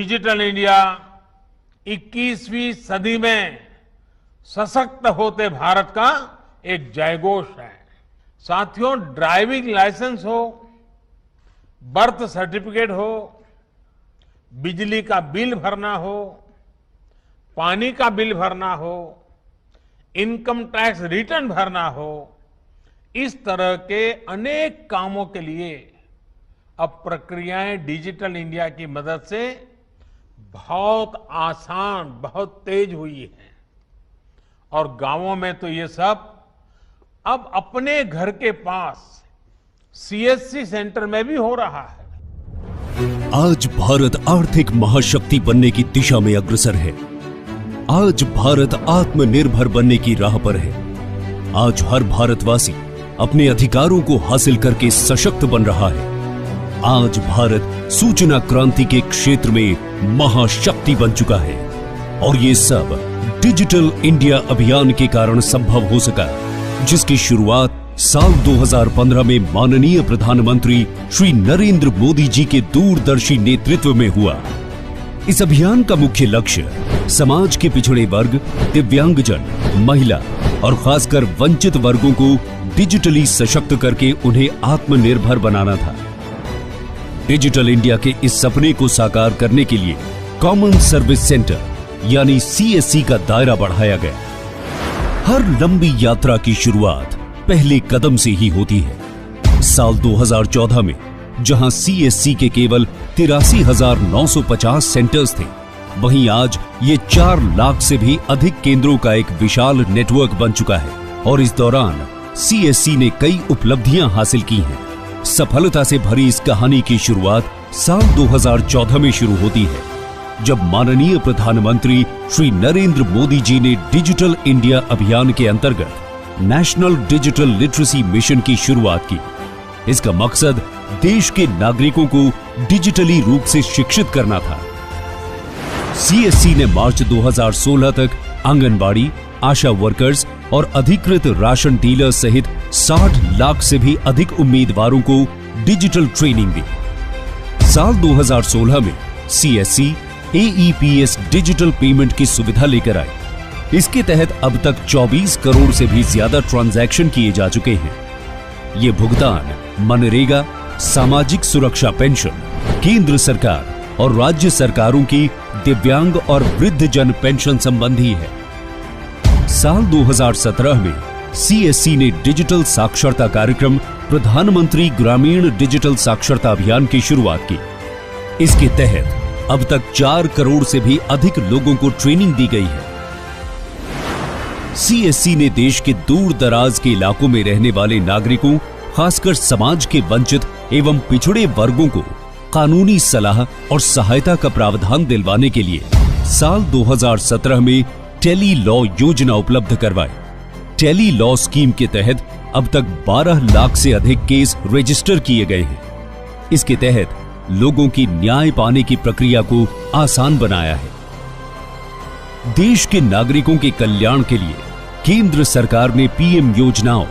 Digital India 21वीं सदी में सशक्त होते भारत का एक जयघोष है। साथियों, ड्राइविंग लाइसेंस हो, बर्थ सर्टिफिकेट हो, बिजली का बिल भरना हो, पानी का बिल भरना हो, इनकम टैक्स रिटर्न भरना हो, इस तरह के अनेक कामों के लिए अब प्रक्रियाएं डिजिटल इंडिया की मदद से बहुत आसान, बहुत तेज हुई है। और गांवों में तो ये सब अब अपने घर के पास सीएससी सेंटर में भी हो रहा है। आज भारत आर्थिक महाशक्ति बनने की दिशा में अग्रसर है। आज भारत आत्मनिर्भर बनने की राह पर है। आज हर भारतवासी अपने अधिकारों को हासिल करके सशक्त बन रहा है। आज भारत सूचना क्रांति के क्षेत्र में महाशक्ति बन चुका है और ये सब डिजिटल इंडिया अभियान के कारण संभव हो सका, जिसकी शुरुआत साल 2015 में माननीय प्रधानमंत्री श्री नरेंद्र मोदी जी के दूरदर्शी नेतृत्व में हुआ। इस अभियान का मुख्य लक्ष्य समाज के पिछड़े वर्ग, दिव्यांगजन, महिला और खासकर वंचित वर्गों को डिजिटली सशक्त करके उन्हें आत्मनिर्भर बनाना था। डिजिटल इंडिया के इस सपने को साकार करने के लिए कॉमन सर्विस सेंटर यानी सीएससी का दायरा बढ़ाया गया। हर लंबी यात्रा की शुरुआत पहले कदम से ही होती है। साल 2014 में जहां सीएससी के केवल 83,950 सेंटर्स थे, वहीं आज ये 4 लाख से भी अधिक केंद्रों का एक विशाल नेटवर्क बन चुका है। और इस दौरान सीएससी ने कई उपलब्धियां हासिल की हैं। सफलता से भरी इस कहानी की शुरुआत साल 2014 में शुरू होती है, जब माननीय प्रधानमंत्री श्री नरेंद्र मोदी जी ने डिजिटल इंडिया अभियान के अंतर्गत नेशनल डिजिटल लिटरेसी मिशन की शुरुआत की। इसका मकसद देश के नागरिकों को डिजिटली रूप से शिक्षित करना था। सीएससी ने मार्च 2016 तक आंगनबाड़ी, आशा वर्कर्स और अधिकृत राशन डीलर सहित 60 लाख से भी अधिक उम्मीदवारों को डिजिटल ट्रेनिंग दी। साल 2016 में सीएससी एईपीएस डिजिटल पेमेंट की सुविधा लेकर आई। इसके तहत अब तक 24 करोड़ से भी ज्यादा ट्रांजैक्शन किए जा चुके हैं। ये भुगतान मनरेगा, सामाजिक सुरक्षा पेंशन, केंद्र सरकार और राज्य सरकारों की दिव्यांग और वृद्धजन पेंशन संबंधी है। साल 2017 में सीएससी ने डिजिटल साक्षरता कार्यक्रम प्रधानमंत्री ग्रामीण डिजिटल साक्षरता अभियान की शुरुआत की। इसके तहत अब तक 4 करोड़ से भी अधिक लोगों को ट्रेनिंग दी गई है। सीएससी ने देश के दूर दराज के इलाकों में रहने वाले नागरिकों, खासकर समाज के वंचित एवं पिछड़े वर्गों को कानूनी सलाह और सहायता का प्रावधान दिलवाने के लिए साल 2017 में टेली लॉ योजना उपलब्ध करवाई। टेली लॉ स्कीम के तहत अब तक 12 लाख से अधिक केस रजिस्टर किए गए हैं। इसके तहत लोगों की न्याय पाने की प्रक्रिया को आसान बनाया है। देश के नागरिकों के कल्याण के लिए केंद्र सरकार ने पीएम योजनाओं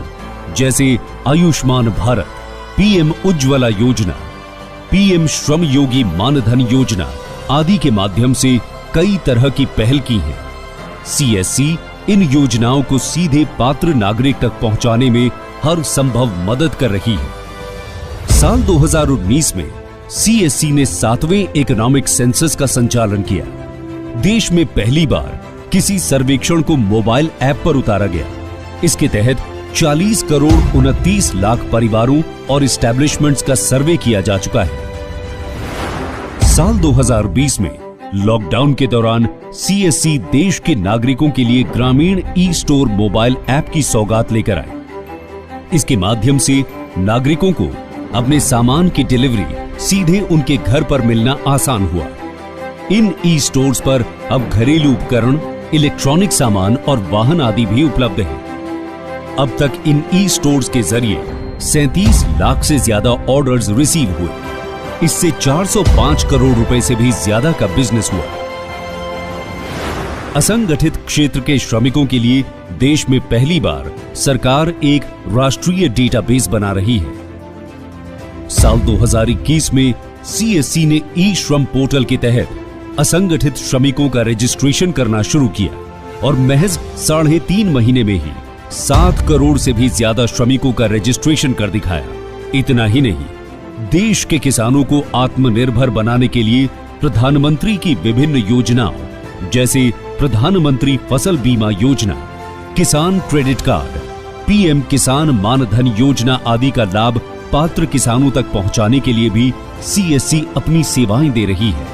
जैसे आयुष्मान भारत, पीएम उज्ज्वला योजना, पीएम श्रम योगी मानधन योजना आदि के माध्यम से कई तरह की पहल की है। सीएससी इन योजनाओं को सीधे पात्र नागरिक तक पहुंचाने में हर संभव मदद कर रही है। साल 2019 में सीएससी ने 7वें इकोनॉमिक सेंसस का संचालन किया। देश में पहली बार किसी सर्वेक्षण को मोबाइल ऐप पर उतारा गया। इसके तहत 40 करोड़ 29 लाख परिवारों और इस्टेब्लिशमेंट्स का सर्वे किया जा चुका है। साल 2020 में लॉकडाउन के दौरान सीएससी देश के नागरिकों के लिए ग्रामीण ई स्टोर मोबाइल ऐप की सौगात लेकर आए। इसके माध्यम से नागरिकों को अपने सामान की डिलीवरी सीधे उनके घर पर मिलना आसान हुआ। इन ई स्टोर्स पर अब घरेलू उपकरण, इलेक्ट्रॉनिक सामान और वाहन आदि भी उपलब्ध है। अब तक इन ई स्टोर्स के जरिए 37 लाख से ज्यादा ऑर्डर्स रिसीव हुए। इससे 405 करोड़ रुपए से भी ज्यादा का बिजनेस हुआ। असंगठित क्षेत्र के श्रमिकों के लिए देश में पहली बार सरकार एक राष्ट्रीय डेटाबेस बना रही है। साल 2021 में सीएससी ने ई श्रम पोर्टल के तहत असंगठित श्रमिकों का रजिस्ट्रेशन करना शुरू किया और महज 3.5 महीने में ही 7 करोड़ से भी ज्यादा श्रमिकों का रजिस्ट्रेशन कर दिखाया। इतना ही नहीं, देश के किसानों को आत्मनिर्भर बनाने के लिए प्रधानमंत्री की विभिन्न योजनाओं जैसे प्रधानमंत्री फसल बीमा योजना, किसान क्रेडिट कार्ड, पीएम किसान मानधन योजना आदि का लाभ पात्र किसानों तक पहुंचाने के लिए भी सीएससी अपनी सेवाएं दे रही है।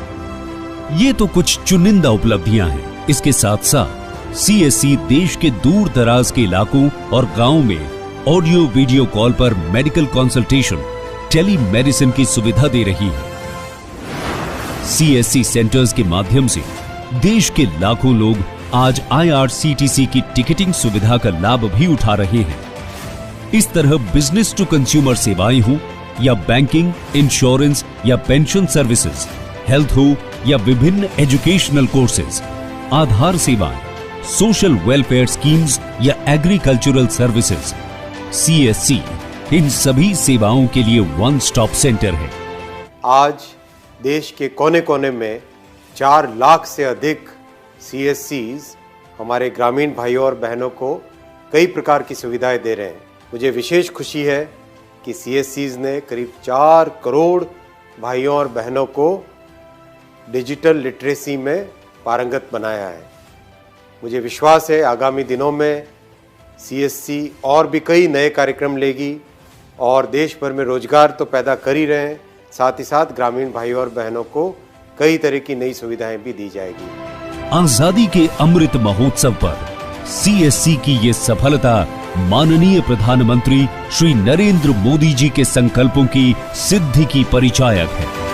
ये तो कुछ चुनिंदा उपलब्धियां हैं। इसके साथ साथ सीएससी देश के दूर दराज के इलाकों और गांवों में ऑडियो वीडियो कॉल पर मेडिकल कंसल्टेशन, टेली मेडिसिन की सुविधा दे रही है। सीएससी सेंटर्स के माध्यम से देश के लाखों लोग आज आईआरसीटीसी की टिकटिंग सुविधा का लाभ भी उठा रहे हैं। इस तरह बिजनेस टू कंज्यूमर सेवाएं हो या बैंकिंग, इंश्योरेंस या पेंशन सर्विसेज, हेल्थ हो या विभिन्न एजुकेशनल कोर्सेज, आधार सेवाएं, सोशल वेलफेयर स्कीम्स या एग्रीकल्चरल सर्विसेज, सीएससी इन सभी सेवाओं के लिए वन स्टॉप सेंटर है। आज देश के कोने कोने में 4 लाख से अधिक सीएससीज हमारे ग्रामीण भाइयों और बहनों को कई प्रकार की सुविधाएं दे रहे हैं। मुझे विशेष खुशी है कि सीएससीज ने करीब 4 करोड़ भाइयों और बहनों को डिजिटल लिटरेसी में पारंगत बनाया है। मुझे विश्वास है आगामी दिनों में सीएससी और भी कई नए कार्यक्रम लेगी और देश भर में रोजगार तो पैदा कर ही रहे हैं, साथ ही साथ ग्रामीण भाइयों और बहनों को कई तरह की नई सुविधाएं भी दी जाएगी। आजादी के अमृत महोत्सव पर सीएससी की ये सफलता माननीय प्रधानमंत्री श्री नरेंद्र मोदी जी के संकल्पों की सिद्धि की परिचायक है।